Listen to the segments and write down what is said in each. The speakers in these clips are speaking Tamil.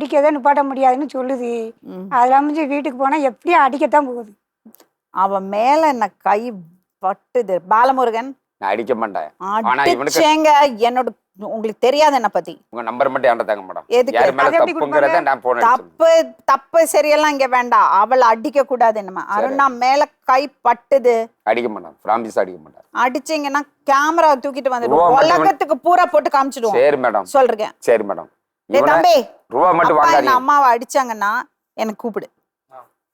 அடிக்கதே நிப்பாட்ட முடியாதுன்னு சொல்லுது. அதில் அமைஞ்சு வீட்டுக்கு போனால் எப்படியும் அடிக்கத்தான் போகுது. அவன் மேல என்ன கை பட்டுது பாலமுருகன். நான் அடிக்க மாட்டேன். அடிச்சேங்க. என்னோட உங்களுக்கு தெரியாது என்ன பத்தி. உங்க நம்பர் மட்டும் என்கிட்ட தாங்க மேடம். எதுக்கு? யார் மேல தப்புங்கறத நான் போன் அடிச்சேன். தப்பு சரியெல்லாம் இங்க வேண்டாம். அவளை அடிக்க கூடாது. என்னமா அருணா மேல கை பட்டுது. அடிக்க மாட்டேன். பிராமிஸ் அடிக்க மாட்டேன். அடிச்சீங்கன்னா கேமரா தூக்கிட்டு வந்துடுவோம். உலகத்துக்கு பூரா போட்டு காமிச்சிடுவோம். சரி மேடம் சொல்றேன். சரி மேடம். தம்பி ரூபா மட்டும் வாங்காதீங்க. அம்மாவை அடிச்சாங்கன்னா எனக்கு கூப்பிடு.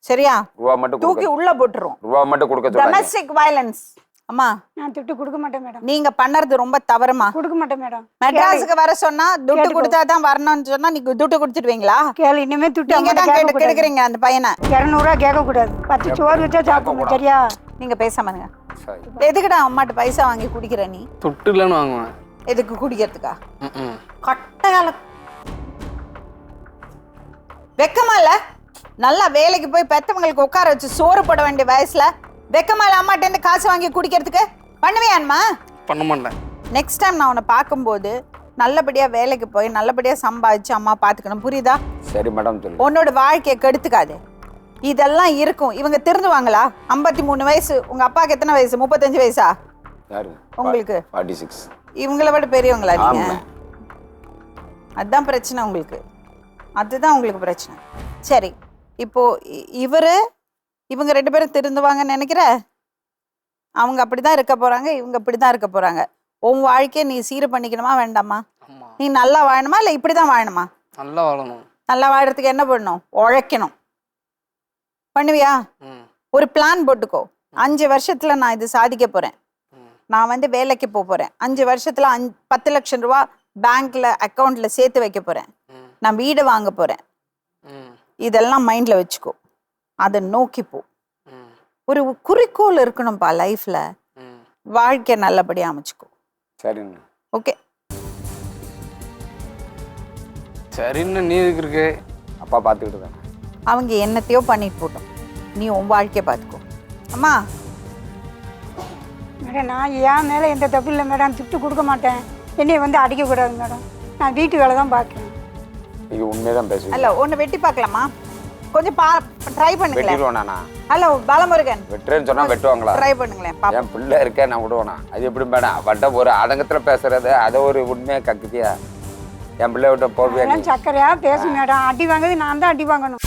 சரியா? ரூபா மட்டும் தூக்கி உள்ள போட்டுருவோம். ரூபா மட்டும் கொடுக்க சொல்லுங்க. Domestic violence. அம்மா நான் துட்டு கொடுக்க மாட்டேன் மேடம். நீங்க பண்ணறது ரொம்ப தவறுமா. கொடுக்க மாட்டேன் மேடம். மெட்ராஸுக்கு வர சொன்னா துட்டு கொடுத்தாதான் வரணும்னு சொன்னா நீங்க துட்டு கொடுத்துடுவீங்களா? கேளு, இனிமே துட்டு நீங்க தான் கெடுக்கிறீங்க அந்த பையனை. 200 ரூபா கேட்க கூடாது. 10 சோறு வச்சா சாப்பிடணும். சரியா? நீங்க பேசாமங்க. எதுக்குடா அம்மாட்ட பைசா வாங்கி குடிக்கிற நீ? துட்டு இல்லைன்னு வாங்குவேன். எதுக்கு குடிக்கிறதுக்கா? கட்டகால வெக்கமா இல்ல? நல்லா வேலைக்கு போய் பெத்தவங்களுக்கு உட்கார வச்சு சோறு போட வேண்டிய வயசுல வெக்கமால அம்மாட்ட இருந்து காசு வாங்கி குடிக்கிறதுக்கு பண்ணுவியான்மா? பண்ண மாட்டேன். நெக்ஸ்ட் டைம் நான் உன்னை பார்க்கும்போது நல்லபடியா வேலைக்கு போய் நல்லபடியா சம்பாதிச்சு அம்மா பாத்துக்கணும். புரியுதா? சரி மேடம். உன்னோட வாழ்க்கையை கெடுத்துக்காது. இதெல்லாம் இருக்கும். இவங்க திருந்துவாங்களா? 53 வயசு. உங்க அப்பாவுக்கு எத்தனை வயசு? 35 வயசா உங்களுக்கு? 46. இவங்கள விட பெரியவங்களா நீங்க? அதுதான் பிரச்சனை உங்களுக்கு. அதுதான் உங்களுக்கு பிரச்சனை. சரி, இப்போ இவங்க 2 பேரும் திருந்துவாங்கன்னு நினைக்கிற? அவங்க அப்படிதான் இருக்க போறாங்க, இவங்க இப்படிதான் இருக்க போறாங்க. உன் வாழ்க்கையை நீ சீர பண்ணிக்கணுமா வேண்டாமா? நீ நல்லா வாழணுமா இல்ல இப்படிதான் வாழணுமா? நல்லா வாழணும். நல்லா வாழறதுக்கு என்ன பண்ணணும்? உழைக்கணும். பண்ணுவியா? ஒரு பிளான் போட்டுக்கோ. 5 வருஷத்துல நான் இது சாதிக்க போறேன். நான் வேலைக்கு போறேன். 5 வருஷத்துல 10 லட்சம் ரூபாய் பேங்க்ல அக்கௌண்ட்ல சேர்த்து வைக்க போறேன். நான் வீடு வாங்க போறேன். இதெல்லாம் மைண்ட்ல வச்சுக்கோ. அதை நோக்கி போ. ஒரு குறிக்கோள் இருக்கணும்பா லைஃப்ல. வாழ்க்கை நல்லபடியா அமைச்சுக்கோ. சரிங்க. ஓகே. சரின்னு நீ இருக்கு. அப்பா பார்த்துக்கிட்டு தான். அவங்க என்னத்தையோ பண்ணிட்டு போட்டோம். நீ உன் வாழ்க்கையை பார்த்துக்கோ. அம்மா மேடம், நான் என் மேலே எந்த தப்பு இல்லை மேடம். துட்டு கொடுக்க மாட்டேன். என்னைய அடிக்கக்கூடாது மேடம். நான் வீட்டு வேலை தான் பார்க்குறேன். இது உண்மைதான் பேசுவீங்க. ஹலோ, ஒன்று வெட்டி பார்க்கலாமா? கொஞ்சம் ட்ரை பண்ணுங்களேன். வெட்டிடுவானா? ஹலோ பாலமுருகன், வெட்டுறேன்னு சொன்னா வெட்டுவாங்களா? ட்ரை பண்ணுங்களேன். என் பிள்ளை இருக்கேன், நான் விடுவேனா? அது எப்படி மேடம்? அவட்ட ஒரு ஆதங்கத்துல பேசுறது, அதை ஒரு உண்மையா கக்குதியா? என் பிள்ளை விட்ட போவியா? சக்கரையா பேசு மேடம். அடி வாங்குது நான் தான் அடி வாங்கணும்.